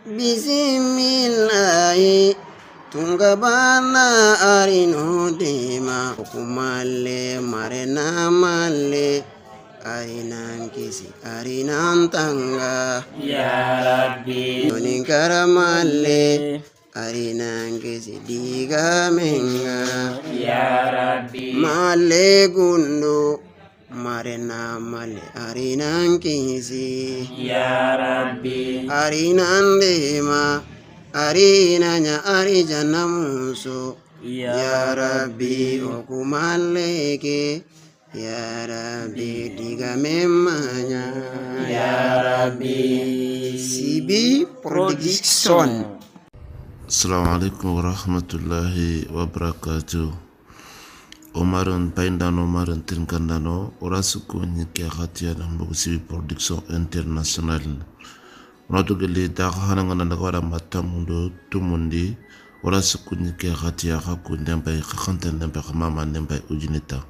Bismillahi tungabana arinu dema kumale marena male arinan kisi arinan tanga ya rabbi ningkara male arinan kisi diga menga ya rabbi male gundo marena male arinan kisi ya rabbi arinan dema arinanya arijana muso ya rabbi okumaleke ya rabbi diga memanya ya rabbi sibi production. Assalamualaikum warahmatullahi wabarakatuh. Omaran paindano omaran tinkandano orasuku nyike khatia na mbugu sibi production international. Unatu gili takahana ngana wara matamundo tumundi orasuku nyike khatia haku ndempai khakanta ndempai khamama ndempai ujinita.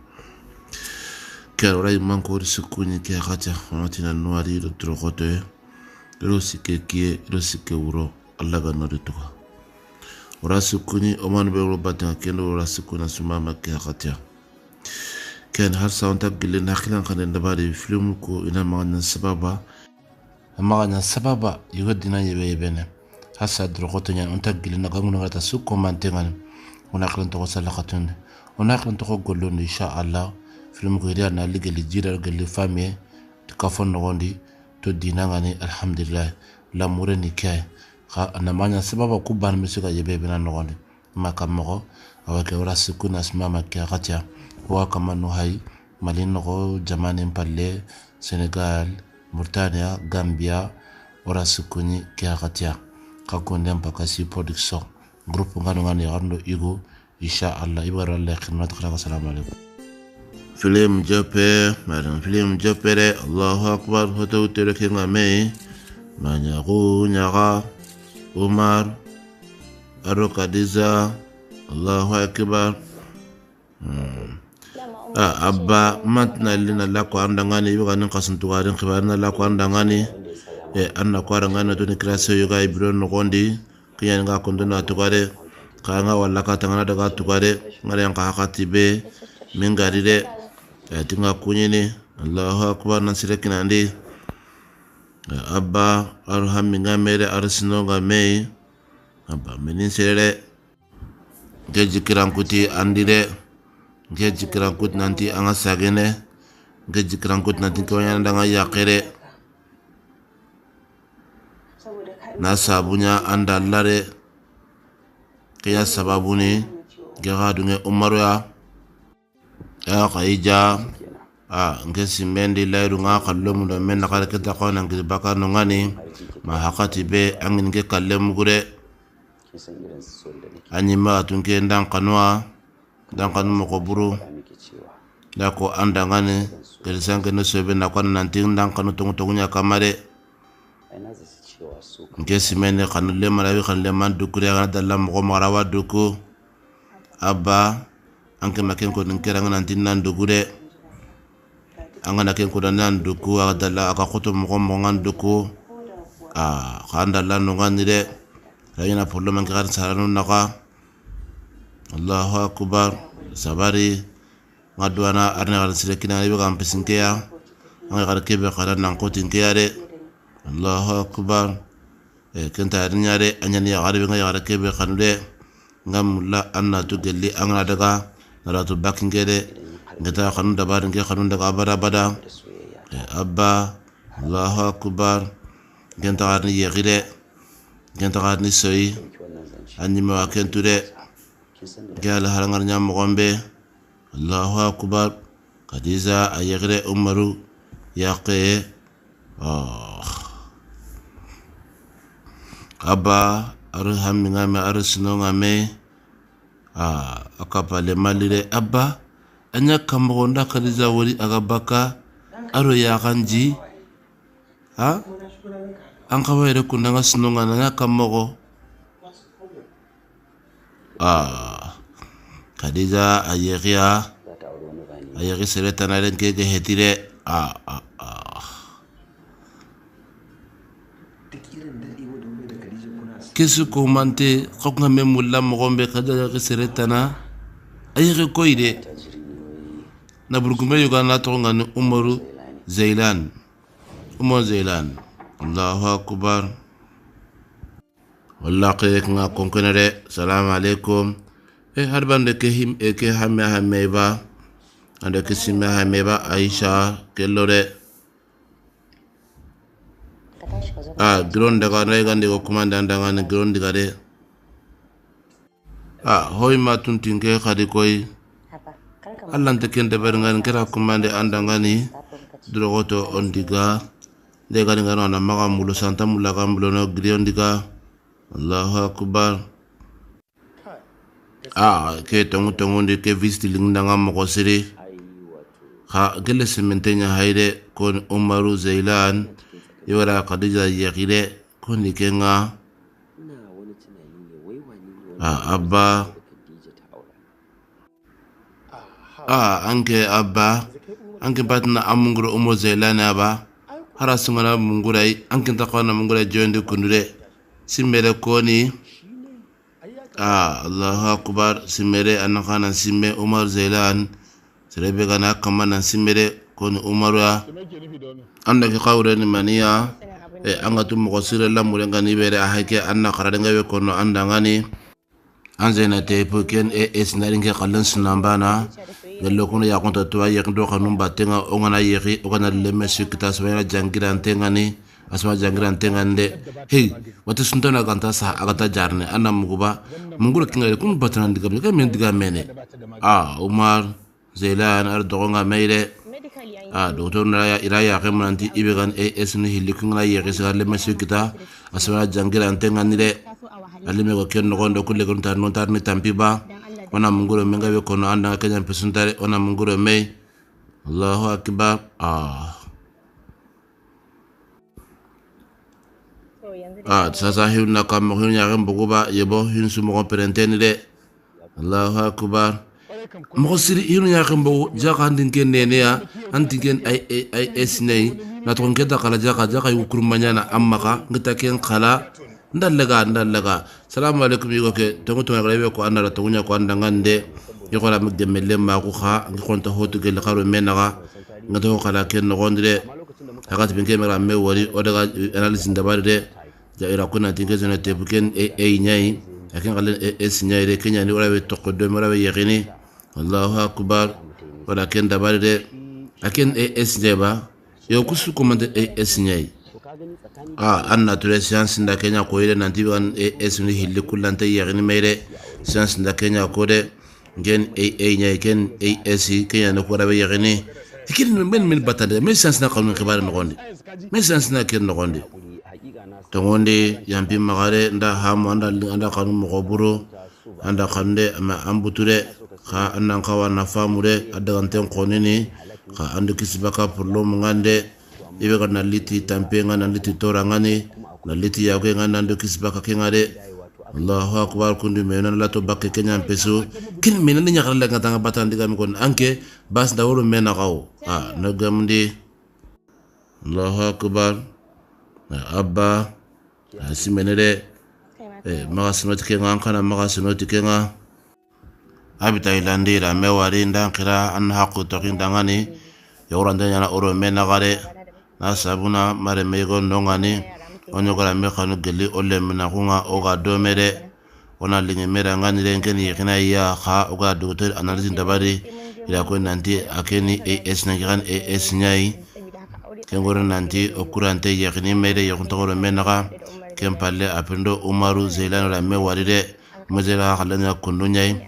Kero rai manko orasuku nyike khatia onatina nuari do trokote rosike kie rosike uro allaga norituka. Orasukuni oman bero batang kendo orasukuna sumama kia katia. Ken har saunta gile nakilan kanen dabari film ko ina magana sababa yuga dina yebe yebene. Hasa drogoto nyan onta gile nagangu ngata suko mantengan. Onaklan toko salakatun. Onaklan toko golon insha Allah. Film ko iria na ligeli jira gele famille tukafon nogondi to dina ngani alhamdulillah la mure ni kai. Namanya sababa kuban misuka yebe bena nogoni makamogo awake orasiku nasmama kia katia waka manu hai malinogo jamani mpalle Senegal Mauritania Gambia orasiku ni kia katia kakunde mpaka si production grupu ngani yarndo igu insha Allah ibara Allah khidmat khalaqa. Assalamu alaikum. Film jope madam film jopere Allahu akbar hoto tereke ngame manyagu nyaga Umar Arokadiza Allahu akbar. Abba matna lina la ko andangani yuga nin kasuntu garin khibarna la ko andangani anna ko arangana to ni krase yuga ibro no gondi kiyan ga kondona tugare kanga walla ka tangana daga tugare ngare yang ka hakatibe mingarire tinga kunyini Allahu akbar nasire kinandi. Abba arhami ngamere arsino ngamei abba menin sere geji kirankuti andire geji kirankut nanti anga sagene geji kirankut nanti kawanya ndanga yakere na sabunya andalare kaya sababuni gega dunge umaru ya kaija ngesi mendi lairu nga kallemu do men nakare kita ko nang baka no ngani ma hakati be angin ge kallemu gure anyima tunke ndang kanwa ndang kanu mo ko buru da ko andangane gel sanke no sebe na ko nanti ndang kanu tungu nya kamare ngesi men kanu le marawi kan le man dukure ga dalla mo ko marawa duku abba anke maken ko nkera nanti nan dugure angana ken ko nan duku adalla aka khoto mo ngan duku khanda la no ngani de rayina pollo man gar saranu naka Allahu akbar sabari ngadwana arna gar sire kinani be gam pesinke ya anga gar kebe khara nan ko tinke ya de Allahu akbar kenta arnya de anyani ya gar be ngar kebe khanu de ngam la anna to gelli anga daga naratu bakinge de ngata khanu dabar nge khanu daga bada abba Allahu akbar genta garni yegire genta garni soyi anima wakenture gala harangar nyam gombe Allahu akbar kadiza ayegire umaru yaqe abba arham ngame arsino ngame akapale malire abba anya kamgonda kadiza wori agabaka aro ya kanji an kawere kundanga sinonga na kamogo kadiza ayegi sereta na ren kege hetire kesu ko mante khokna memulla mo gombe kada seretana ayere koyde na burgume yoga na to ngani Umaru Zailan Allahu akbar wallahi nga konkonere salam alaikum harbande ke him ke hameba ande ke simma hameba Aisha kellore gron daga gande ko commandant daga ne gron diga de hoy ma tuntinke khadi koy allante kende ber ngan kera commande andangani drogoto on diga de gani ngano na maga mulu santa mula gambulo no grion diga Allahu akbar ke tongu ndi ke visti lingdanga mo ko siri gele sementenya hayde kon Umaru Zailan yora Khadija yakire kon likenga abba anke patna amungro Umaru Zailan aba hara sungana mungurai anke takwana mungurai jonde kundure simmere koni Allahu akbar simmere anakana simme Umaru Zailan serebe kana kamana simmere koni Umaru anda ke qawre ni maniya anga tum ko sire lamure ngani bere ahake anna qaradenga be kono anda ngani anzena te poken esnaringe qallan sunambana gallo kono ya konta to ayi ndo kanum batenga ongana yiri ogana lemme sikita sawena jangiran tengani asma jangiran tengande wata suntana ganta sa agata jarne anna muguba mungula kinga kun batana diga be men diga mene Umar Zailan ar dogonga meire docteur na iraya kemanti ibegan esni hilikunga yiri sa lemme sikita asma jangiran tengani de alime ko ken no gondo kulle gon tar non tar ni tampiba ona munguro menga be kono anda kenya pesuntare ona munguro me Allahu akbar sasa hiuna kam hiuna ngam buguba yebo hin sumo ko perenteni de Allahu akbar mo siri hiuna ngam bugu jaka ndin ken nene ya antigen ay esnei na ton keda kala jaka yukurmanya na ammaka ngita ken kala ndallaga salamu alaikum yoke tongo ngalabe ko andara tongunya ko andangande yokola migde melle ma ko kha ngi konta hotu gel kharo menaga ngato kala ken no gondire hakat bin kemera me wori o daga analysis ndabari de jaira kuna tinge zona tebuken nyai akin galen nyai de kenya ni wala be tokko do mara be yaqini Allahu akbar wala ken dabari de akin njeba yo kusu komande nyai anna ture science nda Kenya ko ile nanti wan esni hilli kullante yagni meire science nda Kenya ko de gen nyai ken Kenya no ko rabe yagni ikin men batade men science na qalun khibar no gondi men science na ken no gondi to gondi yampi magare nda hamu anda qanum mo buru anda khande ma ambuture kha annan kawana famure adaganten qonini kha andu kisbaka pour ngande ibe kana liti tampenga na liti torangani na liti yago ngana ndo kisbaka kengade Allahu akbar kundu mena la to bakke kenya peso kin mena ni nyakala la ngata batandi gam kon anke bas dawro mena gaw na gamdi Allahu akbar abba simenere magasino tikenga kana magasino tikenga abita ilandira mewari ndankira an haqu tokindangani yoranda nyana oro mena gare na sabuna mare mego ndongani onyogala mekanu geli ole mina kunga oga domere ona linge mera ngani lenkeni yakina ya kha oga docteur analyse ndabari ila ko nanti akeni na giran nyai kengoro nanti okurante yakini mere yokuntoro menaga kempalle apendo Umaru Zailan la mewaride mozela khalanya kundu nyai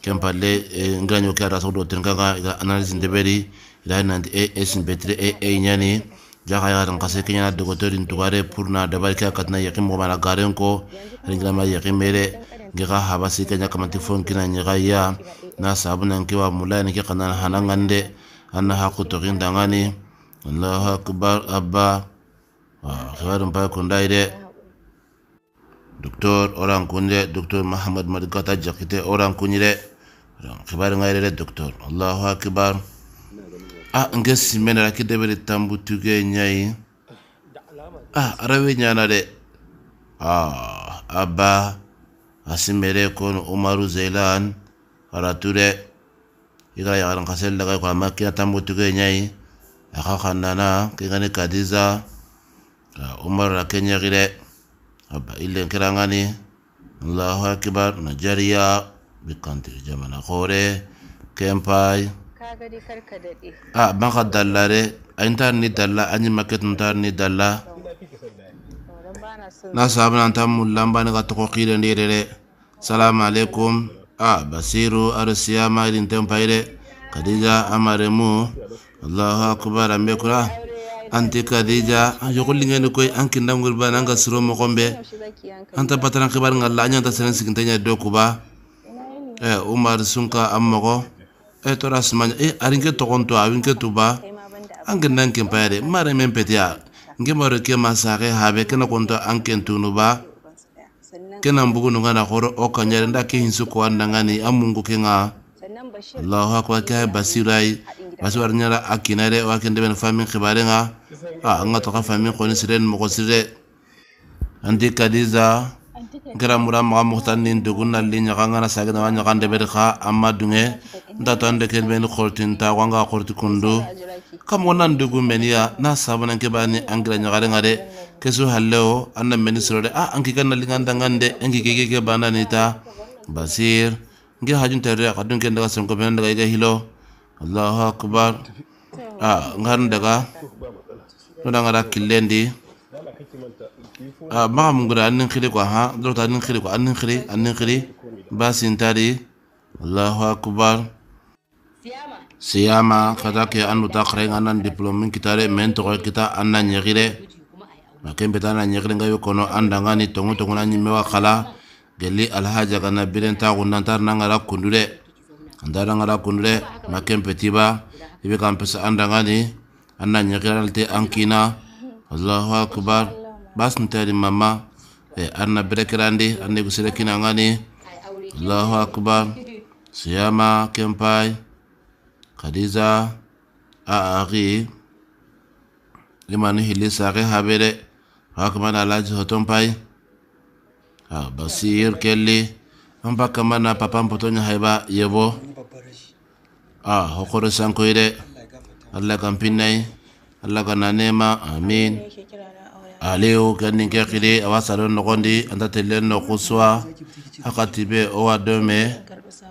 kempalle nganyo kara sodo tengaga ila analyse ndabari ila nanti betre nyani jaka ya kase kenya docteur intugare pour na dabal ka katna yakim mo mala garen ko ringama yakim mere ngira habasi kenya kamanti fon kina nyiga ya na sabuna nkiwa mulani ki kana hanangande anna haqu to gindangani Allahu akbar abba khawarum pa kundaide docteur orang kunde docteur Muhammad Madgata jakite orang kunyire khabar ngaire docteur Allahu akbar ngesi mena la kidebere tambu tuge nyai arawe nyana de abba asimere kon Umaru Zeilan arature igara yaran kasel daga ko makina tambutu ge nyai aka khanana kingani Kadiza Umar rakenya gire abba illen kirangani Allahu akbar Nigeria bikanti jamana khore kempai kaga dai karka dade baka dallare aintar ni dalla anyi maket ntar ni dalla dan bana son na sabana tam lamba ni gato khire ndire salamu alaikum Basiru arsiyama idin tempaire Khadija amaremu Allahu akbar amekura anti Khadija yokullingeni koy anki ndangul ba nanga suro mo kombe anta patran khibar ngalla anya ta senen sikintanya do kuba Umar sunka ammo toras man aringe tokonto awinke tuba angen nan kempare mare men petia ngemaro ke masare habe kena konto anken tunuba kena mbugu ngana khoro o kanyare ndake hinsu ko andangani amungu kenga sannan Bashir Allahu akbar ka basirai baswar nyara akinare wa kende ben famin khibare nga anga to ka famin ko ni siren mo ko sire andi Kadiza gara mura ma muhtan nin dugunna linya kanga na sagana wanya kande berka amma dunge nda to ande ken ben khortin ta wanga khorti kundu kam wonan dugu menia na sabana ke bani angra nyagare ngare kesu hallo anna ministro de anki kan linganda ngande anki ke bana nita Basir ngi hajun terre kadun ken daga son ko ben daga hilo Allahu akbar ngar daga no ngara killendi ma mungura annin khiri ko dota annin khiri ko annin khiri basin tari Allahu akbar siyama kada ke anu takre nganan diplome kitare mento ko kita annan nyegire makem betana nyegire ngayo kono andangani tongo na nyimewa khala geli alhaja kana birenta gunantar nangara kundure andara ngara kundure makem petiba ibe kan pesa andangani annan nyegire alte ankina Allahu akbar bas ntari mama anna berekrandi anne gusire kina ngani Allahu akbar siyama kempai Khadija aagi limani hilisa ke habere hakman alaji hotompai Basir kelli ambaka mana papa mpotonya haiba yebo hokoro sankoire Allah kampinai Allah kananema amin Aliou kanin ke khiri awasalon nogondi anda telen no kuswa akatibe o wadome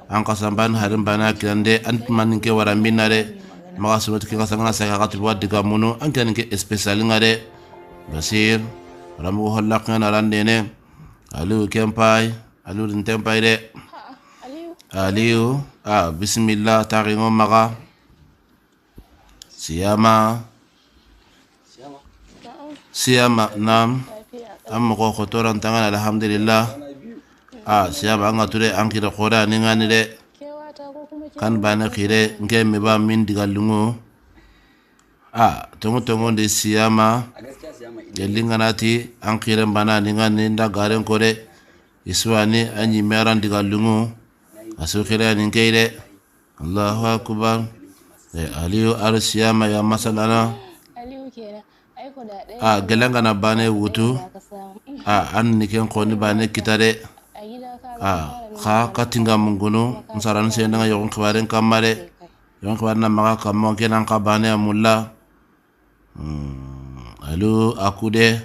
an kasamban harin bana kirande an manin ke warambinare maga sunut ke kasangana sa akatibe wadiga munu an kanin ke special ngare Basir ramu hollaqan arandene Aliou kempai Aliou ntempai de Aliou bismillah taringo maga Siyama nam amma ko khotoran tangan alhamdulillah siyama anga ture ankira khora ningani de kan bana khire ngeme ba min digalungu tongo de siyama gelinganati ankira bana ningani nda garen kore iswani anyi meran digalungu asu khire ningeire Allahu akbar Aliou siyama ya masalana gelanga na bane wutu an niken koni bane kitare katinga mungunu nsaran se ndanga yon khwaren kamare yon khwarna maga kammo kenan ka bane amulla Aliou akude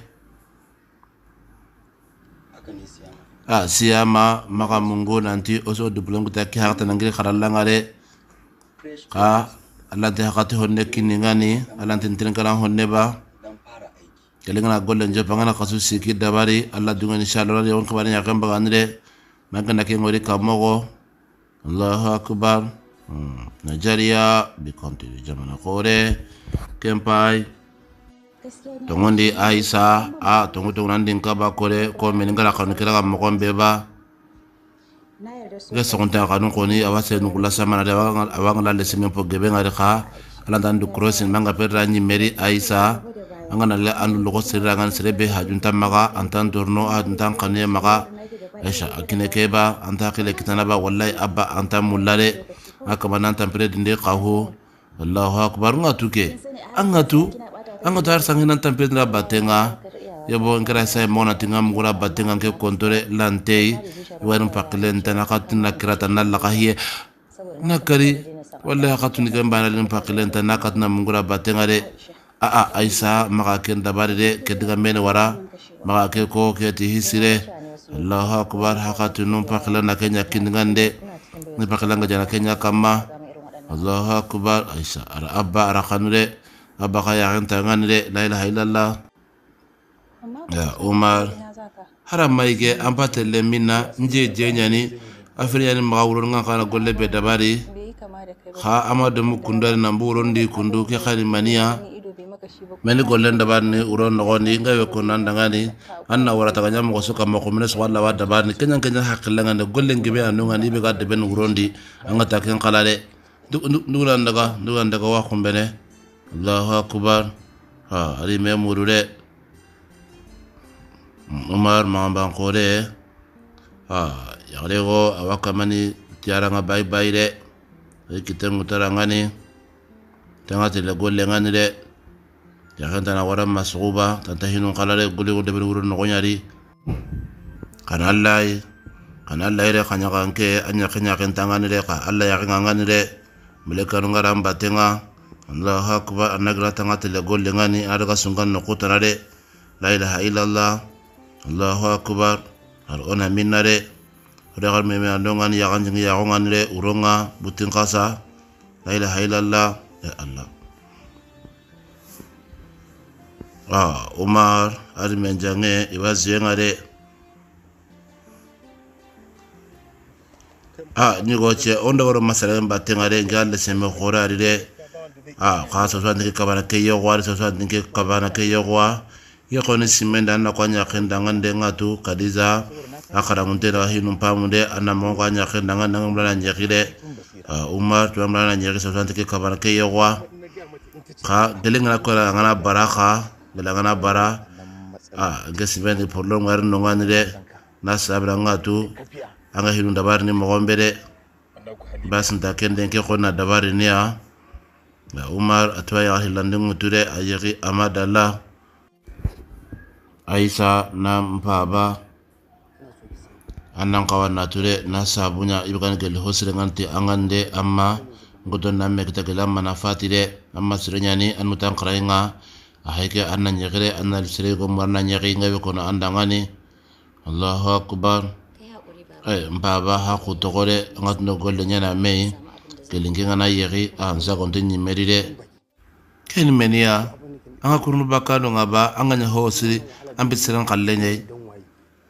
siyama maga mungu nanti oso diplome ta ki hakta nangiri kharallangare Allah te hakati honne kiningani Allah tintin kala honne ba kelengana golle nje pangana kasu siki dabari Allah dunga inshallah yon kabari yakam bagandre magana ke ngori kamogo Allahu akbar Nigeria bikonti jamana kore kempai tongondi Aisha tongo nandin kaba kore ko meningala kanu kira mo kombe ba geso konta kanu koni awase nukula samana de awanga le semen po gebe ngari kha ala dan du crossing manga perra ni meri Aisha angana le anu logo sirangan serebe hajun tamaga antan dorno antan kane maga Aisha akine keba anta kile kitana ba wallahi abba antan mullare akaba nan tampere dinde qahu Allahu akbar ngatuke angatu har sanginan tampere na batenga yabo ngara sai mona tinga mugura batenga ke kontore lantei warin paklen tana katina kirata nalla kahiye nakari wallahi katuni kan bana lim paklen tana katna mugura batenga de aisa maka ken dabari de kediga mene wara maka ke ko ke ti hisire Allahu akbar hakatunu paklen na kenya kindingande ni paklen ga jana kenya kama Allahu akbar aisa ara abba ara khanure abba kaya anta ngane la ilaha illallah ya Umar haram maige ampatelle minna nje jenyani afriyani magawuro nga kana golle be dabari ha amadu mukundari na mburondi kundu ke khali mania meni gollen dabari ni uron ngoni ngawe ko nandangani anna warata ganya mo suka mo komne swalla wa dabari kenya hakilanga ne gollen gibe anu ngani be gadde ben urondi anga taken kalale ndulandaga wa kumbene Allahu akbar ali memurure Umar mambang kore yagrego awakamani tiaranga bye de kita ngutarangani tanga tele golle ngani de yakanta na wara masruba tanta hinun qalale golle de buru no nyari kana Allah re kanya kanke anya kanya kentangani de ka Allah ya ngani de melekanu ngaram batenga Allahu akbar anagra tanga tele golle ngani araga sungan no kutana de la ilaha illallah Allahu akbar arona minare regal meme andongan ya kanjing ya ngongan le uronga butin kasa la ilaha illallah ya Allah Umar ari menjange iwaziengare nyigoche onda woro masala mbatengare ngale seme khorari de khaso swandi kabana ke yogwa so swandi ke kabana ke yogwa yakoni simenda na kwanya kendanga ndengatu kadiza akara muntera hinu pamunde anamo kwanya kendanga ngambala nyekire Umar tuamala nyekire sosante ke kabana ke yogwa ka delenga ko ngana baraka belanga bara gesibendi porlo ngari no ngani nasabra ngatu anga hinu dabari ni mogombere bas ndakende ke khona dabari ni Umar atwaya hilande nguture ayeki amadallah Aisa na mpaba anang kawan nature na sabunya ibukan gel hosre nganti angande amma godon na mekta gelam manafati de amma srenyani anu tan krainga ahike annan yegre annal sre go marna nyegi ngawe kono andangani Allahu akbar mpaba ha ku togore ngatno golle nyana mei gelinge ngana yegi anza gonti nymeride ken menia anga kurnu bakano ngaba anganya hosri ambisiran kallenye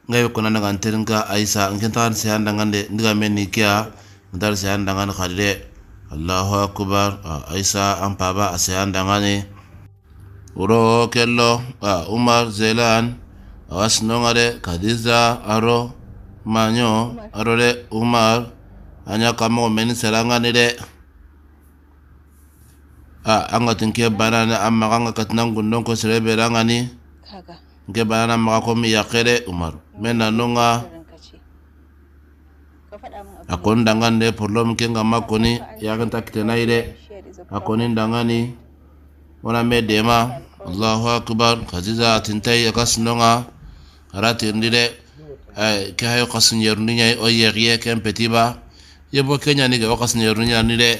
ngayo kona nga anteringa Aisa ngentan se andangande ndiga menni kia ndar se andangane khadide Allahu akbar Aisa ampaba ase andangane uro kello Umar Zelan awasno ngare kadiza aro manyo arole Umar anya kamo men serangane de anga tinke banana amma kanga katnangu ndonko serebe rangani nke banana maka komi yakere Umar mena nunga akon dangane problem ke ngama koni yakan takitena ide akoni dangani wana medema Allahu akbar kaziza tintai yakas nunga arati ndire ke hayo kasin yerninya o yerie ken petiba yebo kenya ni ga kasin yerninya ni de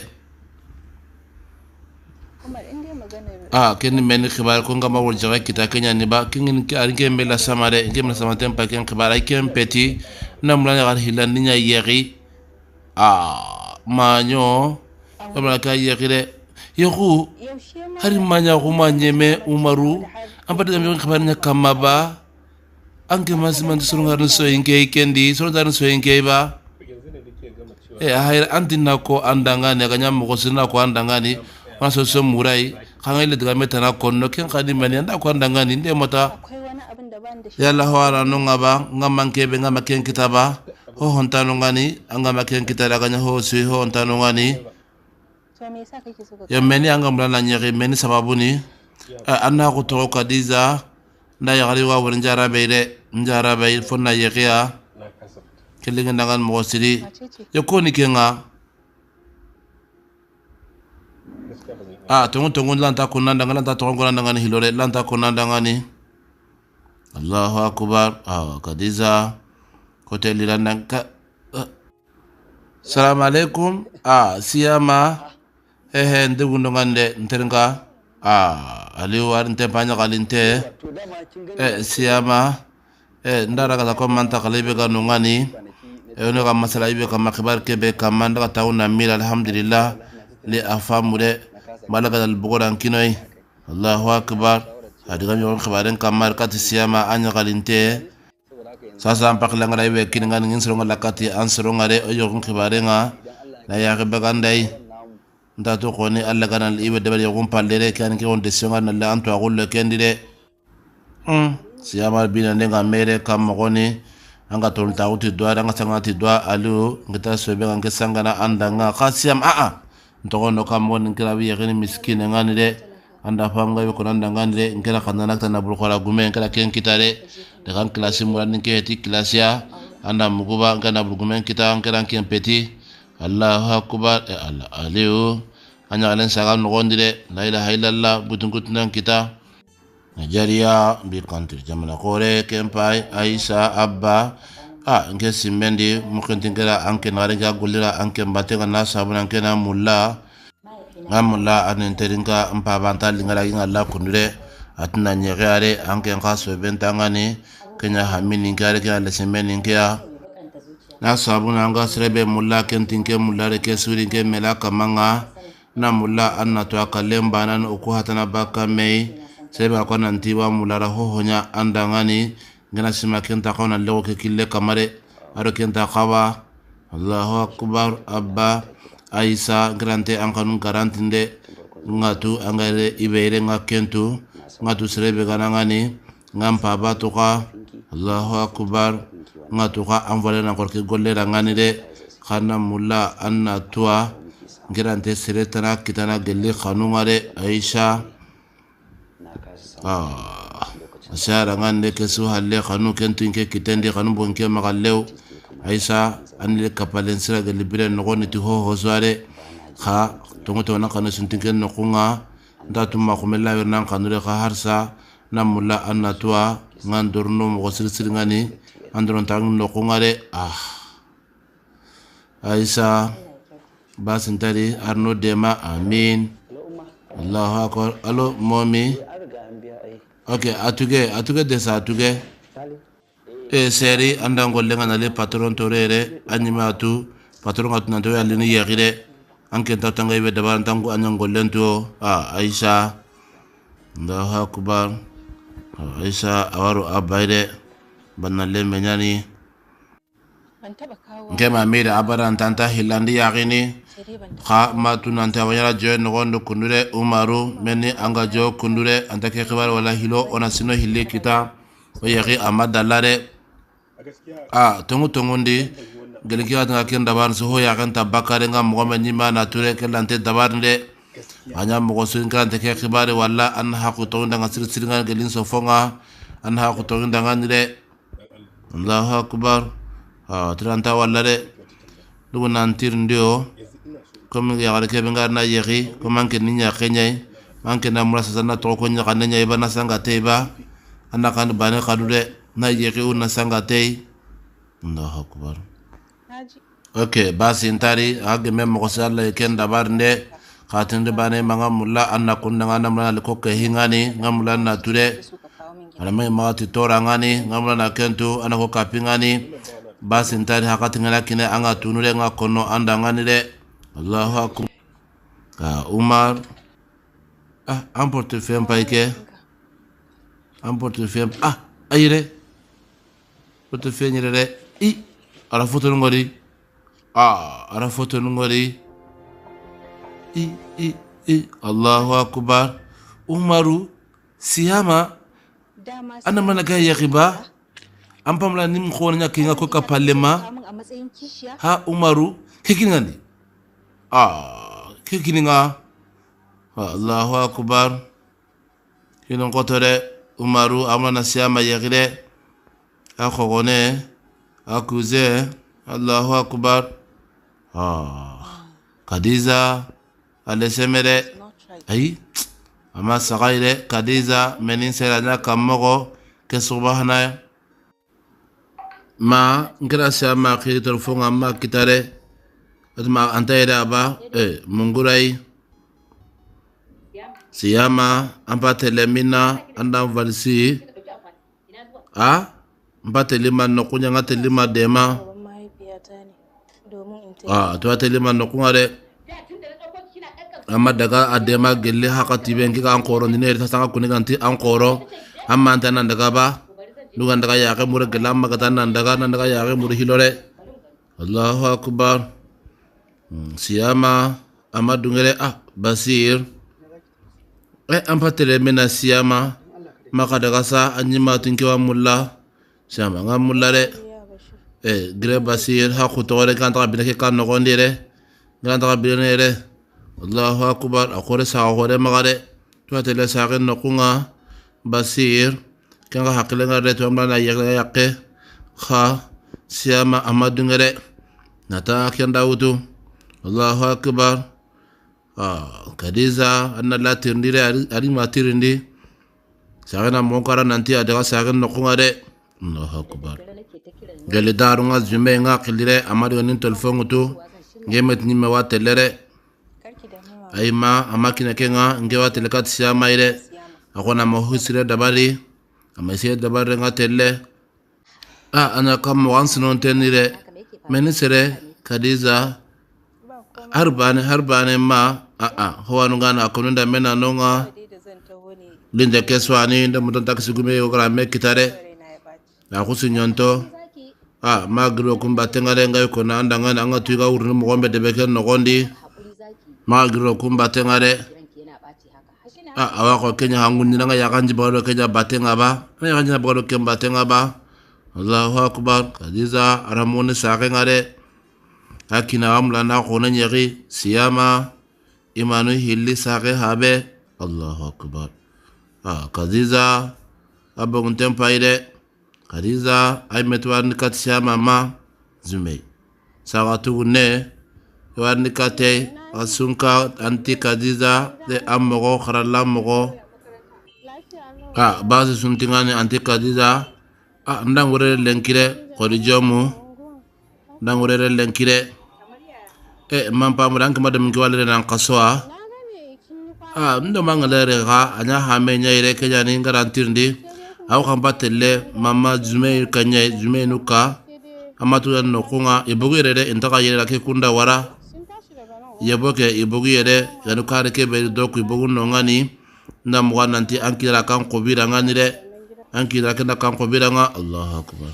ken men khibar ko ngama wol jaga kita kenya ni ba kingin ki arike mbela samare ngem na samaten pa ken khibar ay ken peti namla ngar hilan ni nya yeri manyo amla ka yeri de yoku hari manya ko manyeme Umaru ambata ngam khibar nya kamaba anke masman suru ngar so inge kendi so dar so inge ba hayra antina ko andangani kanya mo ko sina ko andangani maso so murai kangile daga metana konno ken kadi mani anda ko andangani nde mota yalla hawara no ngaba ngamanke be ngamaken kitaba ho hontano ngani angama ken kitara kanya ho si ho hontano ngani ya meni angam la nyeri meni sababu ni anna ko to kadiza nda yari wa won njara be fonna yekia kelinga ndangan mo siri yokoni kenga tongo lanta kunanda ngana tongo lanta ngani hilore lanta kunanda ngani Allahu akbar. Kadiza kote lilandan ka Salam alaikum. Siyama ndegundo ngande nteringa. Aliou war nte panya kalinte. Siyama ndara kala ko manta kalibe ga nungani. Ono ka masala ibe ka makibar kebe ka manda ka tauna mil alhamdulillah li afamu de malaka dal bugoran kinoi. Allahu akbar. Adiga mi on khibaren kamar kat siyama anya kalinte. Sasa ampakila ngala ibe kininga ngin soronga lakati ansoronga de oyo kun khibarenga na ya ke bagandai ndato koni alla kana ibe de bari kun pallere kan ke on desionga na la anto agulle kendide siyama bina nenga mere kam koni anga ton tawti doa anga sangati doa alu ngita sobe nge sangana andanga khasiyam ntogo no kam won ngrabi yakini miskine ngani de anda fanga be ko nanda ngani de ngera kanana tan abul khara gumen kala ken kitare de kan klasi muran ke ti klasia anda muguba ngana burgumen kita ngera ken peti Allahu akbar Allah aliu anya alen sagam no gondire la ilaha illallah butungutnan kita Nigeria bi country jamana kore kempai Aisha Abba nke simendi mukentingera anke narenga gulira anke mbatenga na sabuna anke na mulla ngamulla anenteringa mpabanta lingala ingala kunure atuna nyegare anke ngaso bentangani kenya hamini ngare kya lesemeni ngya na sabuna anga srebe mulla kentinke mulla reke suri ke melaka manga na mulla anna to akalemba nan ukuhatana baka mei sebe akona ntiwa mulla hohonya andangani ngana sima kenta kona lego ke kille kamare aro kenta kawa Allahu akbar Abba Aisa grante ankanun garantinde ngatu angare ibere ngakentu ngatu srebe ganangani ngampa batuka Allahu akbar ngatuka anvale na korke golle rangani de khana mulla anna tua grante seretana kitana gelle khanumare Aisha Asyara ngande kesu halle khanu kentu nke kitende khanu bonke magallew Aisha anile kapalen sira de libire no goni ti ho hosare kha tongoto na kanu suntinken no kunga ndatu ma khumella wernan kanure kha harsa namulla annatua ngandorno mo sir ngani andron tang no kunga de Aisha basintari arno dema amin Allahu akbar alo momi okay atuge desa atuge seri andango lenga na le patron torere anima tu patron atuna to yali ni yagire anke tatanga ibe dabar tangu anyango lento Aisha Allahu akbar Aisha awaru abaide banale menyani ngema mira abaran tanta hilandi yagini kha matu nanta wanyara jo no gondo kundure Umaru meni anga jo kundure antake khibar wala hilo ona sino hille kita o yagi amadalare tongu ndi geliki atanga ken dabar so ho yagan tabakare ngam mo nyima na ture kelante dabar nde anya mo so ngante ke khibare wala an haqu to ndanga sir ngal gelin so fonga an haqu to ndanga nde Allahu akbar tranta wala de dugo nantir ndio comme ya gare ke bengar na yegi ko manke ninya kenyai manke na murasa sana to ko nya kanenya ibana sanga teba anakan bane kadude na yegi una sanga tei Allahu akbar okay basi intari age mem ko sala ken dabar nde khatinde bane manga mulla anna kunna ngana mala ko ke hingani ngamula na ture ana mai mati tora ngani ngamula na kentu ana ko kapingani basi intari hakati ngala kine anga tunure ngakono andangani de Allahu akbar Umar emporte fem paike emporte fem ayire porte fenyere de ara foto ngori ara foto ngori Allahu akbar Umaru siyama ana mana ga yaqiba ampamla nim khona kinga ko kapalema Umaru kikingani kikininga Allahu akbar kinon kotore Umaru amana siyama yaqide akhogone akuze Allahu akbar Kadiza alesemere ama sagaire Kadiza menin serana kamogo ke subhana ma ngira sama ke telefon amma kitare atma antaira ba mungurai siyama ampatele mina andam valisi ampatele man no kunya ngatele ma dema to atele man no kungare amma daga adema gelle hakati ben ki kan koro ni ne ta sanga kuni ganti an koro amma anta nan daga ba dugan daga ya ke mure gelam ma kata nan daga ya ke mure hilore Allahu akbar siyama amma dungere basir ampatele mena siyama maka daga sa anyima tinki wa mulla siyama nga mulla re gre basir ha khutore kan ta bileke kan no gondire gran ta bilene Allahu akbar akore sa hore magare to tele sa gen no kunga basir kan hakle ngare to amna yakke kha siyama amadungere nata kyan dawudu Allahu akbar kadiza anna la tirndire ari matirindi sagana monkara nanti adaga sagan no kunga de Allahu akbar gele darunga zume nga khilire amadu nin telefon to ngemet ni me watelere ayma amakina kenga ngewa telekat siyama ire akona mohusire dabari amese dabari nga telle ana kam once non tenire menisere kadiza harbane ma howanu ngana akonunda mena nonga linde keswani nda mutan taksi gume yogra me kitare akusi nyonto magro kumba tengare ngai ko na ndanga anga tuiga urnu mo gombe de beken no gondi magro kumba tengare awa ko kenya hangun nga yakanji balo kenya batenga ba yakanji balo kemba tenga ba Allahu akbar kadiza aramone sake ngare akina amla na khona nyeri siyama imanu hilli sake habe Allahu akbar kadiza abon tempaire kadiza ay metwan kat siyama ma zume sagatu ne warni kate asunka anti kadiza de amogo kharala mogo base suntingani anti kadiza ndangure lenkire kodi jomu ndangure lenkire mampa mudank madam ngwale nan qaswa ndo mangalere ga anya hame nyaire ke jani garantirndi aw kambatelle mama zume kanya zume nuka amatu no kunga ibugire de intaka yere ke kunda wara yeboke ibugire yanu kare ke be doku ibugu no ngani ndam wananti ankira kan qobira ngani de ankira kan qobira nga Allahu akbar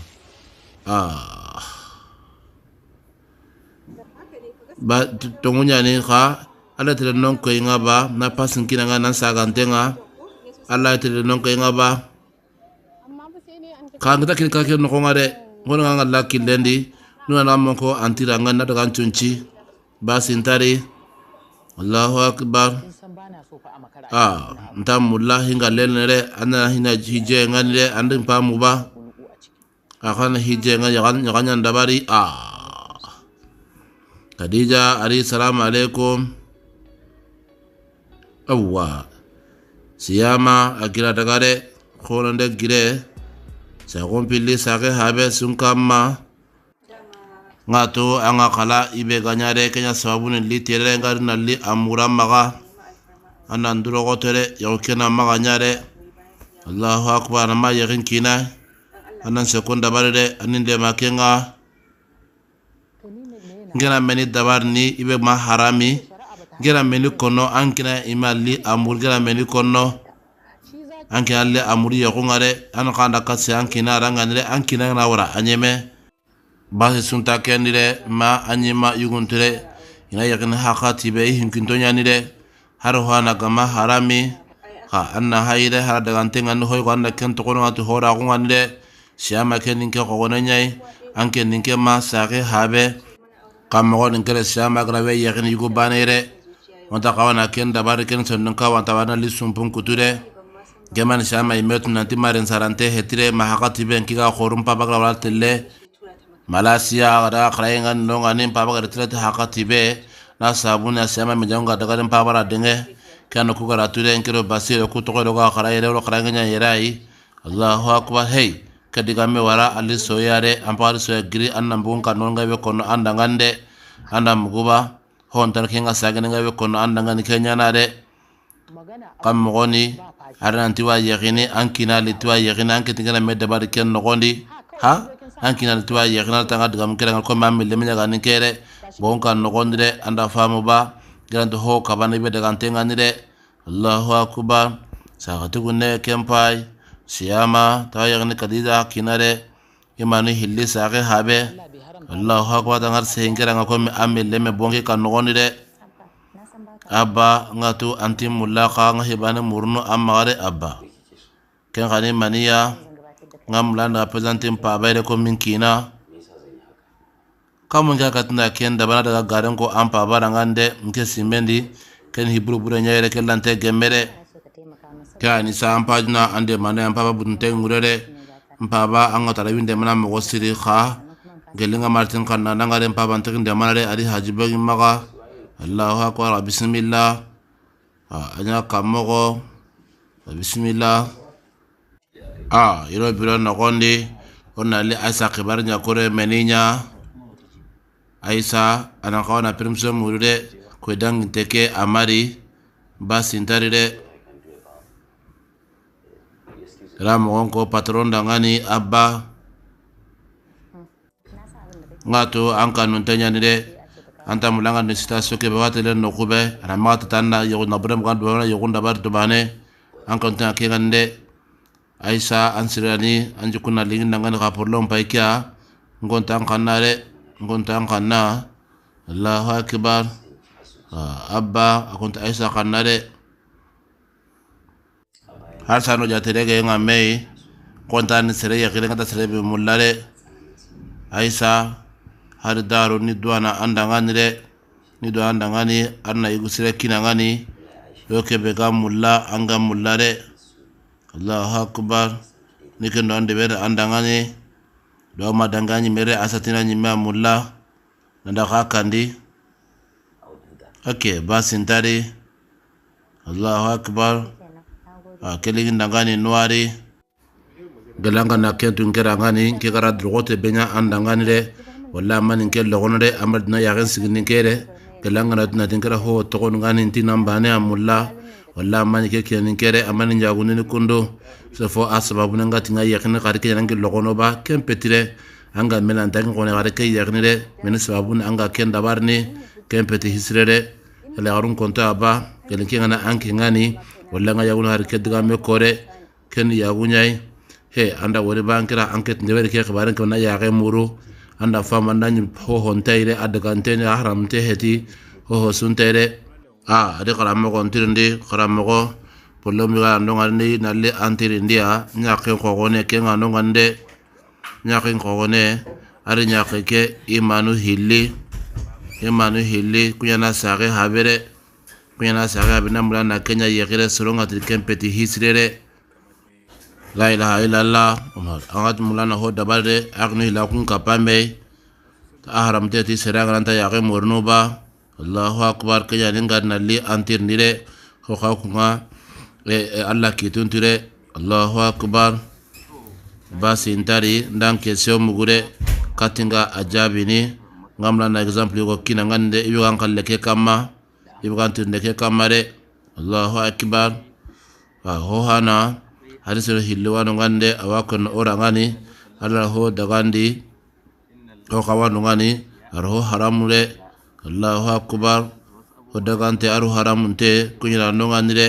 ba tongunya ni kha ala tele non ko ngaba na pasin kina nga nan sagantenga ala tele non ko ngaba ka ngata kin ka ke no ngare ngono nga la kilendi nuna na monko antira nga na daga chunchi basintari Allahu akbar ntam mullahi ngalelere ana hina hije ngale andin pamu ba akana hije nga yagan dabari Khadija ali salam alaikum awwa siyama akira dagare khonande gire sa gompili sake habe sunkama ngato anga kala ibe ganyare kenya sababu ni litere ngari na li amura maga ananduro gotere yokena maga nyare Allahu akbar ma yakin kina anan sekonda barede aninde makenga ngena meni dabarni ibe ma harami ngena meni kono ankina imali amur ngena meni kono anki alle amuri yakungare an kanda kasi ankina ranganire ankina na wara anyeme base sunta kendire ma anyima yugunture ina yakin hakati be hinkintonya nire harohana gama harami anna hayre har daga antenga no hoy ganda kento kono atu hora gungande siama keninke ko gonanyai anke ninke ma sare habe kam mo ninkere siama grawe yakin yugo banere wanta kawana ken dabar ken son nka wanta wana lisum pun kuture geman siama imetu nanti maren sarante hetire ma hakati ben kiga khorum pa bagra wala telle Malaysia ada keraingan nonganin pa bagra telle hakati be na sabuna siama mejonga daga den pa bara denge kanu ku gara ture enkero basiro ku to ko ga karaire ro karanganya yerai Allahu akbar. Hey kadiga me wara ali soyare ampari soya giri anna mbun kanon gabe kono anda ngande anda muguba hon tar kinga sagene gabe kono anda ngani kenya na de kam mogoni aran tiwa yegini ankina li tiwa yegini anke tingana medda bar ken nogondi ha ankina li tiwa yegina tanga diga mkere ngal ko mammi le menya gani kere bon kan nogondi de anda famu ba grande ho kabane be daga tengani de Allahu akbar sagatu gunne kempai siyama tayagni kadida kinare imani hilli sage habe Allahu akbar dangar sehingera ngako me amel leme bongi kan nogoni de abba ngatu antim mulaka ngahibane murno amare abba ken khani maniya ngamla na presentim pa bayre ko min kina kamun ga katna ken da bana daga garen ko ampa barangande nke simendi ken hibru bure nyaire kelante gemere kani sa ampajna ande mane ampaba bunte ngurere mpaba anga tarawinde mana mo siri kha gelinga martin kanna nangare mpaba ntekinde manare ari hajibe maga Allahu akbar bismillah anya kamogo bismillah iro biro nogondi onna le asa khibar nya kore meninya aisa ana kawana primso murude ko dang teke amari basintarire Ram ko patron dangani abba ngato anka nuntanya ni de anta mulanga ni sta soke bawatele no kube ramata tanna yo na bram kan do yo gunda bar to bane anka nuntanya ke gande aisa ansirani anju kunna lingin dangani ka porlom paikia ngonta kanare ngonta kanna Allahu akbar abba akonta aisa kanare har sano jatere ge ngame kontan sere ya kire ngata sere be mullare aisa har daru ni duana andangani de ni do andangani arna igu sere kinangani yoke be ga mulla anga mullare Allahu akbar ni ken do ande be andangani do ma dangani mere asatina ni ma mulla nda kandi okay basintari Allahu akbar kelingin dangani nuari galanga na kentu ngera ngani ke gara drogote benya andangani de walla man ke logono de amadna ya gen sigin kere galanga na tinkara ho to gon ngani tinambane amulla walla man ke ken kere amani njaguni ni kundo so fo asbabu ngati nga yakene karike nangi logono ba kempetire anga melan tangi ngone karike yakene de men sababu anga ken dabarni kempeti hisrede ele arun konta ba kelinki ngana anki ngani walla nga yaguna har kedga me kore ken yagunyai he anda wori bankira enquête ndewer ke xabaran ko na yaxe muru anda fama nañ ho hontaire adagantene haramte heti ho suntere ade qaramo ko ntirindi qaramo ko polomi ga ndonga ni nalle antirindia nyaqe ko gone ke nga ndonga nde nyaqe ko gone ari nyaqe ke imanu hilli kuyana sare habere kuyana sare abina mulana Kenya yegire soronga tilkempeti hisrere la ilaha illallah angat mulana ho dabarde agni la kun kapame haramte ti seranga nanta yaqe mornuba Allahu akbar Kenya ninga nalli antir nire ho khawkunga Allah kituntire Allahu akbar basintari ndan question mugure katinga ajabini ngamla na example ko kina ngande ibu kalle ke kama ibu kantir ke kamare Allahu akbar ho hana hadisero hilwano ngande awakon orangani Allah ho dagandi ho kawano ngani arho haramule Allahu akbar ho dagante aru haramunte kunyira nongani de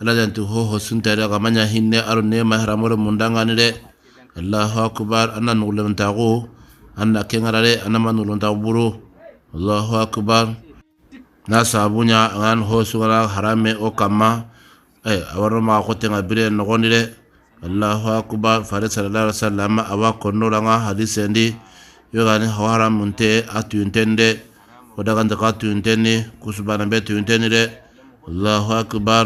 Allah jantu ho sunta daga manya hinne aru ne mahramure mundangani de Allahu akbar anan ulum tagu anna kengarare anama nulun taburu Allahu akbar nasabunya ngan ho sugara harame o kama awaro ma ko tenga bire no gondire Allahu akbar fare sallallahu alaihi wasallam awa konnoranga hadisendi yogani haram munte atu intende odaga ndakatu intende kusubana betu intende de Allahu akbar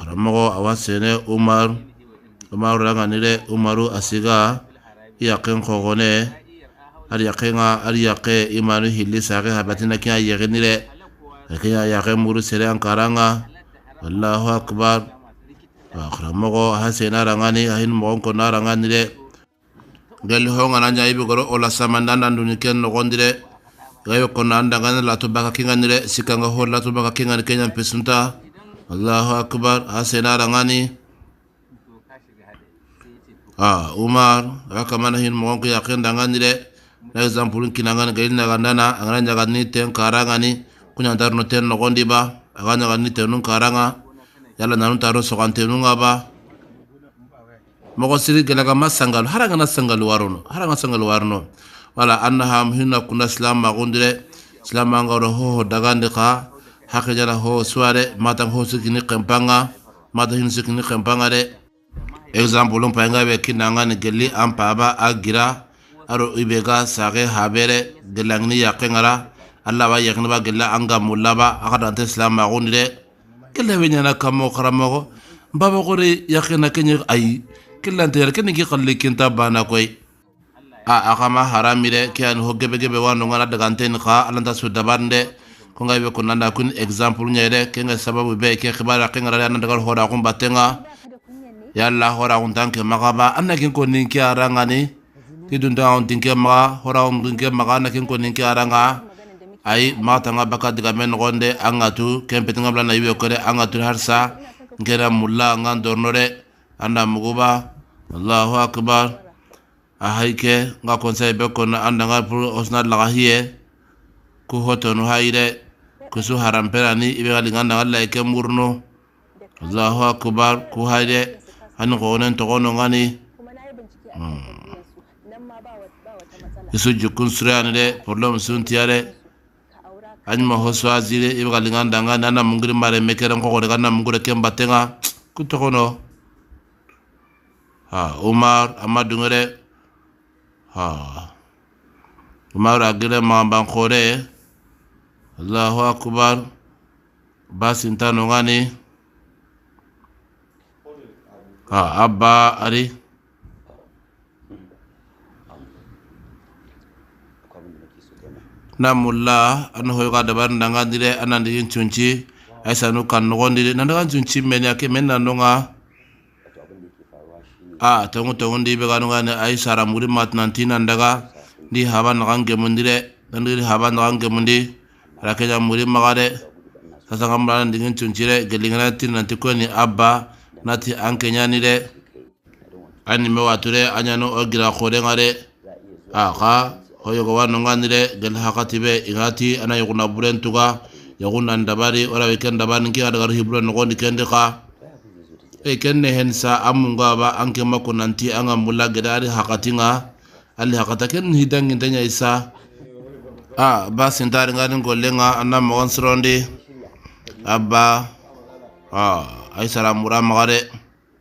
ramo awasene Umar ranga nire Umaru asiga yaqen khogone ari yaqe imanu hilli sare habatina kiya yegenire kiya yaqe muru sere ankaranga Allahu akbar Akhramogo hasena rangani ahin mogon ko narangani de gel honga nanya ibe goro ola samandanda nduni ken no gondire gayo ko nanda ngana la to baka kingani de sikanga ho la to baka kingani kenya pesunta Allahu akbar hasena rangani Umar raka mana hin mogon ko yakin dangani de na example kinangani gail na gandana angana gani ten karangani kunya darno ten no gondi ba aganya gani ten nun karanga yalla nanu taro sogante nunga ba mogo siri gelaga masangal haranga na sangal warno wala annaha hinna kuna islam magundire islam ngoro ho dagande ka hakke jala ho suare mata ho sikini kempanga mata hin sikini kempanga de example on panga be kinanga ne geli ampa ba agira aro ibega sage habere gelangni yakengara alla ba yakni ba gella anga mulaba akada islam magundire kella benyana kamo karamogo baba gore yakena kenye ay kella ntere kenni ki khalli kinta bana koy akama haramire kian ho gebe wano ngana daga anten kha alanta su dabande ko ngay be ko nanda kun example nyede kenga sababu be ke khibara kenga rana daga hoda ko batenga yalla hora on tanke magaba annakin ko ninki arangani tidunda on tinke ma hora on tinke maga annakin ko ninki aranga ay mata nga baka diga men gonde angatu kempet nga blana yibe ko de angatu harsa ngera mulla nga dornore anda muguba Allahu akbar ahayke nga conseil be ko na anda nga pour osna la hiye ku hoto no hayre ku su haram perani ibe gali nga Allah ke murno Allahu akbar ku hayre an ko onen to gono ngani isu jukun surani de problem sun tiare anma hoso azire ibe gali nga ndanga nana mungiri mare mekere ko de kana mungure kembatenga ku to gono Umar amadungere Umar agire mamban khore Allahu akbar basintano ngani abba ari namulla an hoyga dabar ndanga dire anandi chunchi aisanu kan ngondire nanda chunchi menya ke menna nonga tongu ndi be ganu ngane ay sara muri mat nantina ndaga di haban gange mundire ndiri haban gange mundi rakenya muri magare sasa ngambara ndingin chunchire gelingana tin nanti ko ni abba nati ankenya ni de ani me wature anyano ogira khore ngare ka hoyo go wanu ngandire gel hakati be ingati ana yuguna burentuga yaguna ndabari ora weekend dabani ki adagar hibron ngondi kende ka kenne hensa amunga ba anke mako nanti anga mulla gedari hakatinga ali hakata ken hidangi tanya isa ba sentari ngani golenga anna mo onsronde abba ay salamura magare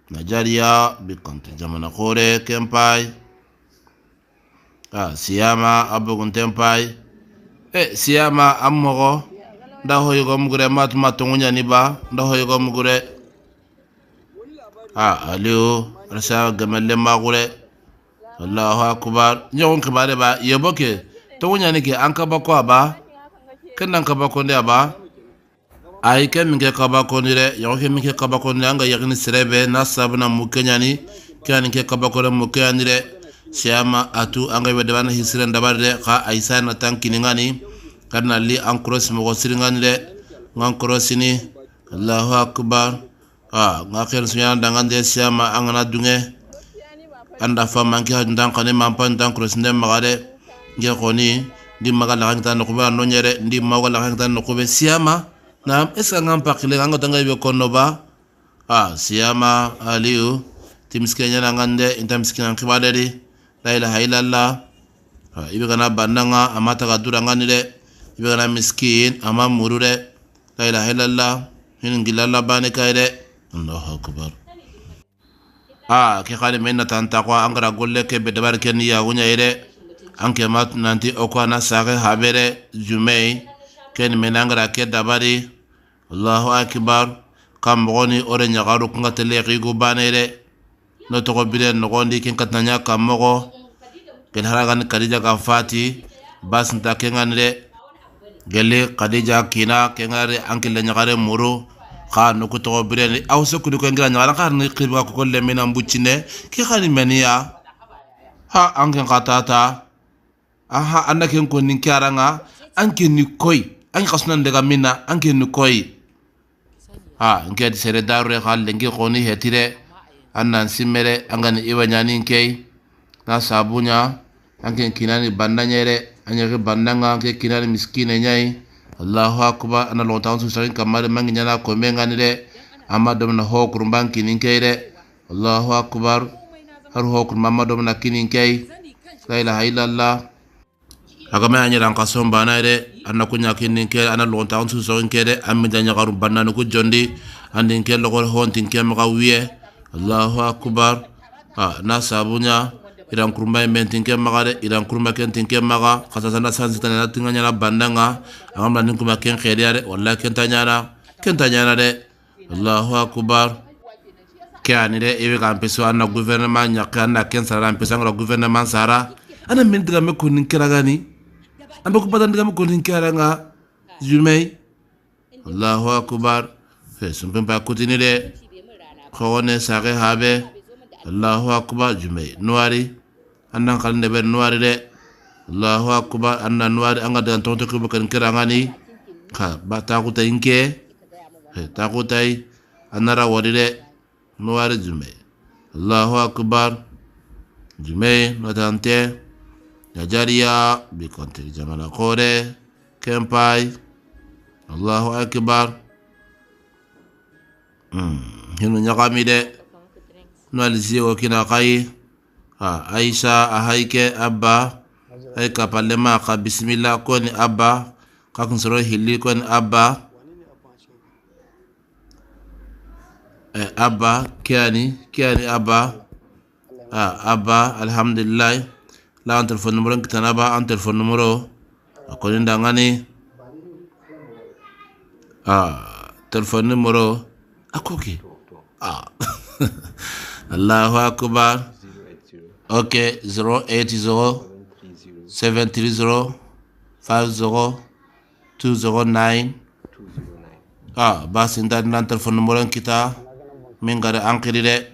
Nigeria bikante jamana khore kempai siyama abugun tempai siyama ammogo nda hoygo mugure matuma tungunya ni ba nda hoygo mugure aliyo rasa gamalle magure Allahu akbar nyawon kabare ba yeboke tungunya ni ke an kaba ko ba kenan kaba ko ne ba ay ken minge kaba ko ni re yawo ke minge kaba ko ni anga yagni serebe nasabna mukenya ni kan ke kaba ko mukenya ni re siyama atu anga be dabana hisire ndabarde ka aisa na tankini ngani kana li an cross mo siringani le ngan crossini Allahu akbar ngakel sunya dangande siyama angana dunge anda fa manki hadan kane mampan dan cross ndem magade nge khoni di magala hangta no kuba no nyere ndi magala hangta no kube siyama nam esa ngam pakile ngango tanga be konno ba siyama aliu timskenya ngande intamskina kibade di la ilaha illallah ibe kana bandanga amata gadura ngani de ibe kana miskin ama murure la ilaha illallah hin ngilalla bane kayde Allahu akbar ke khale menna tanta ko angara golle ke be dabar ken ya gunya ire anke mat nanti o ko na sare habere jumei ken menangara ke dabari Allahu akbar kam boni ore nyagaru kunga tele qigo banere no to ko bire no gondi ken katanya kam mogo ken haragan kadija ka fati bas nta kengan re gele kadija kina kengare anke le nyagare muru kha no ko to bireni aw so ko ngira nyala kha ni khirba ko le mena mbucine ki khani meniya ha anken katata aha anake ko nin karanga anke ni koy an khasnan daga mina anke ni koy ha ngedi sere darure khal lengi khoni hetire annan simere angani iwanyani kay na sabunya anke kinani bandanyere anyake bandanga ke kinani miskine nyai Allahu akbar ana lontan su sarin kamar mangi nyana ko mengani de amma dum na hokur banki nin kay de Allahu akbar har hokur mamma dum na kinin kay la ilaha illallah aga me anyira an kasom bana de anna kunya kinin kay ana lontan su sarin kay de ammi danya garu banna ko jondi andin kay logol hontin kay ma wiye Allahu akbar na sabunya iran kurumba mentin ke magare iran kurumba kentin ke maga khasa sana sansi tana tinganya na bandanga amna nin kuma ken khiriare wallahi kentanya de Allahu akbar kani de ewe kan peso anna gouvernement nyakana ken sara peso ngara gouvernement sara ana min diga me kunin kiragani ambe ko padan diga me kunin kiranga jumay Allahu akbar fesum pempa kutini de khone sare habe Allahu akbar jumay noari annan kalne ber noari de Allahu akbar annan noari anga dan tonto ko kan kirangani ka bata ko tayinke ta ko tay anara wadi de noari jumay Allahu akbar jumay notante najariya bi konti jamana kore kempai Allahu akbar hinu nyakami de no alisi o kina kai Aisha ahaike abba ay kapalema ka bismillah koni abba ka kunsoro hilli koni abba abba kiani abba abba alhamdulillah la an telefon numero kitana ba an telefon numero akoni ndangani telefon numero akoki Allahu akbar. Okay, 080 730 50 209. Basi ndani na telefon numero kita mingare ankiri de.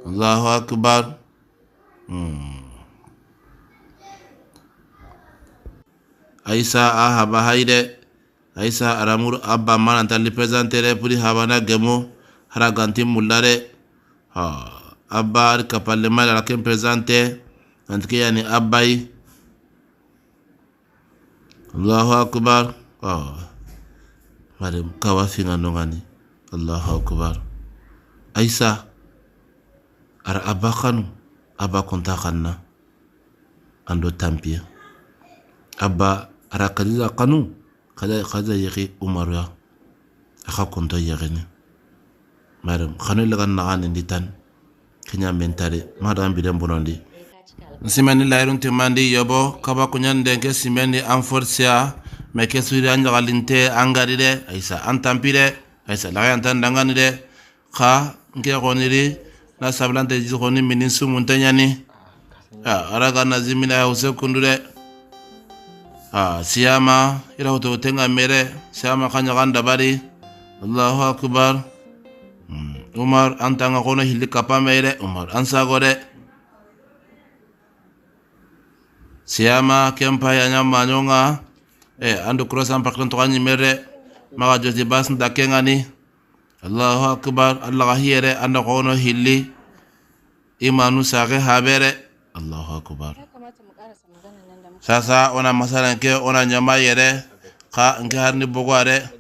Allahu akbar. Aisa ahaba haide. Aisa aramur abba man antali presentere puri habana gemo haraganti mulare. Abba kapalle mal alakem presente antike yani abbai Allahu akbar madem kawafinga nongani Allahu akbar Aisa ara abba khanu abba konta khanna ando tampia abba ara kadiza kanu kada yaki umaru aka konta yagene madem khanu lagan nagani ditan kenya mentare madam bidem bonondi simani lairun timandi yobo kaba kunyan denke simani anforcia meke suri anjagalinte angari de Aisa antampire Aisa la yantan dangani de kha nke goniri na sablante jikoni minisu muntanyani araga nazimina huse kundure siyama ira hoto tenga mere siyama kanya ganda bari Allahu akbar Umar antanga kono hilli kapamere Umar ansagore siyama kempa ya nyama nyonga ando krosan paklan tokani mere maga joti bas ndakengani Allahu akbar Allah hiere ando kono hilli imanu sage habere Allahu akbar sasa ona masalan ke ona nyama yere ka nke harni bogware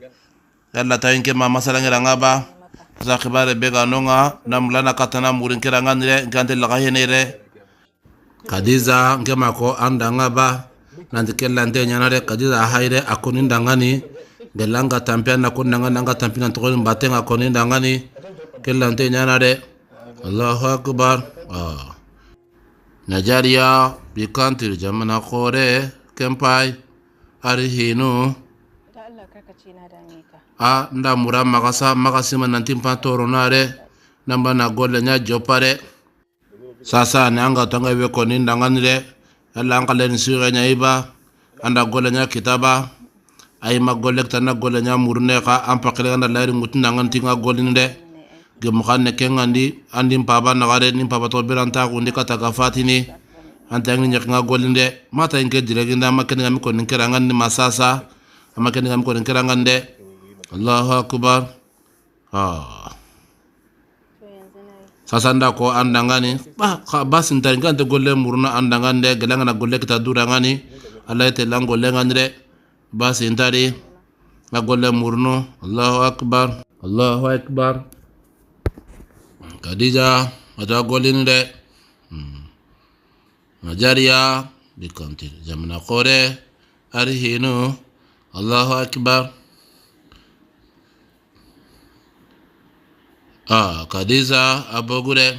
yalla tayinke ma masalan ngaba za khibare bega nonga namlana katana murin kirangandire ngante lagahenere kadiza ngema ko andanga ba nanti kellante nyanare kadiza haire akoni ndangani belanga tampia na kunanga nanga tampina to mbatenga akoni ndangani kellante nyanare Allahu akbar Najariya bikantir jamana kore kempai arihinu nda mura makasima nanti mpatoro nare namba na gole nya jopare sasa ne anga tanga we koninda nganire alla angale ni sure nya iba anda gole nya kitaba ay magolek tan golle nya murne ka am pakle ngana layri ngutina nganti nga golini de gem xanne ke ngandi andi papa na gare ni papa to biranta ko ndi kata ka fatini anta ngi nyak nga golinde mata inke diregi nda makene ngam ko ninkera ngandi masasa amakene ngam ko ninkera ngande Allahu akbar sasa nda ko andangani basin tar ngante golle murna andangande gelanga na golle kita durangani Allah te lango lengandre basin tari na golle murno Allahu akbar Khadija ada golin de Najariya bikamti jamna qore arhinu Allahu akbar Khadija abogure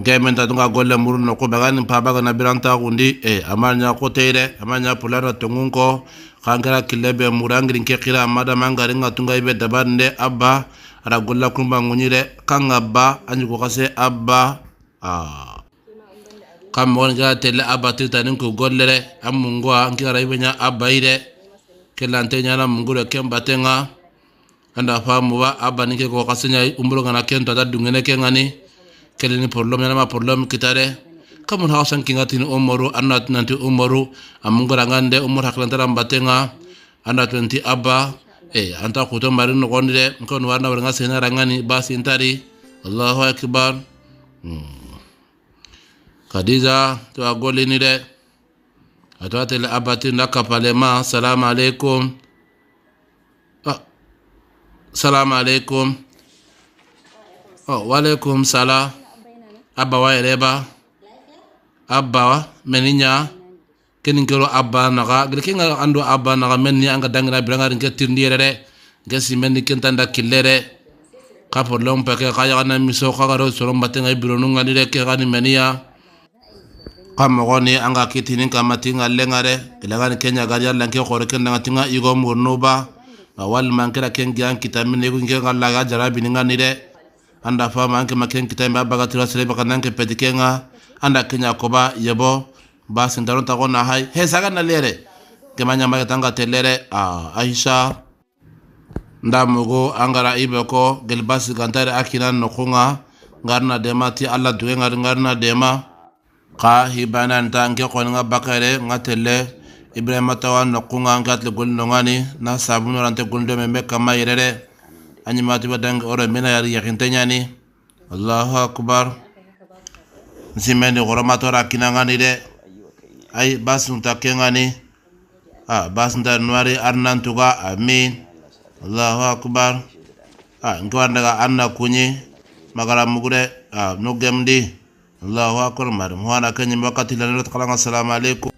ngementa tunga golle murno ko bagani pabaga na biranta gundi amanya ko teire amanya pulara tongunko kankara kilebe murangri nkekira amada mangari ngatunga ibe dabande abba ara golla kumba ngunyire kanga ba anyi ko kase abba kam won ga tele abba titanin ko gollere amungo ankira ibenya abba ire kelante nyana mungure kembatenga anda famu ba abba nike ko kasenya umbulo ngana kento da dungene kengani kelini problem yana ma problem kitare kamun hausan kingatin umaru annat nanti umaru amungo ngande umur haklantara mbatenga anda 20 abba anta kuto marin no gonde ko no warna waranga sena rangani basi intari Allahu akbar Khadija to agolini de atwatele abati nakapalema salamu alaikum salamu alaikum wa alaikum salam abba wa reba abba meninya kenin kero abba naga gilkinga ando abba naga menni anga dangina biranga rinke tirndire de gesi menni kentanda killere kapo lom pake kaya kana miso kagaro soro matenga ibironu ngani de ke gani meniya kamogoni anga kitinin kamatinga lengare ilagani kenya gaja lanke khore kenanga tinga igo murnuba wal mankera kengian kitamine nge ngalla ga jarabi ngani de anda fama anke maken kitambe abaga tira sele bakananke pedikenga anda kenya koba yebo basi ndaron ta gona hay he saga na lere gemanya ma tanga telere Aisha ndamugo angara ibeko gelbasi gantare akina no kunga ngarna dema ti Allah duwe ngarna dema ka hibana ntange ko nga bakare ngatelle Ibrahima tawan no kunga ngatle golno ngani na sabunu rante goldo me kama yere anyimati badang ore mena yari yakintanyani Allahu akbar nsimeni goromatora kinangani de ay basun takengani basun dar nuari arnantuga amin Allahu akbar ngwanda anna kunyi magara mugure no gemdi Allahu akbar mar mwana kenyi wakati la assalamu alaikum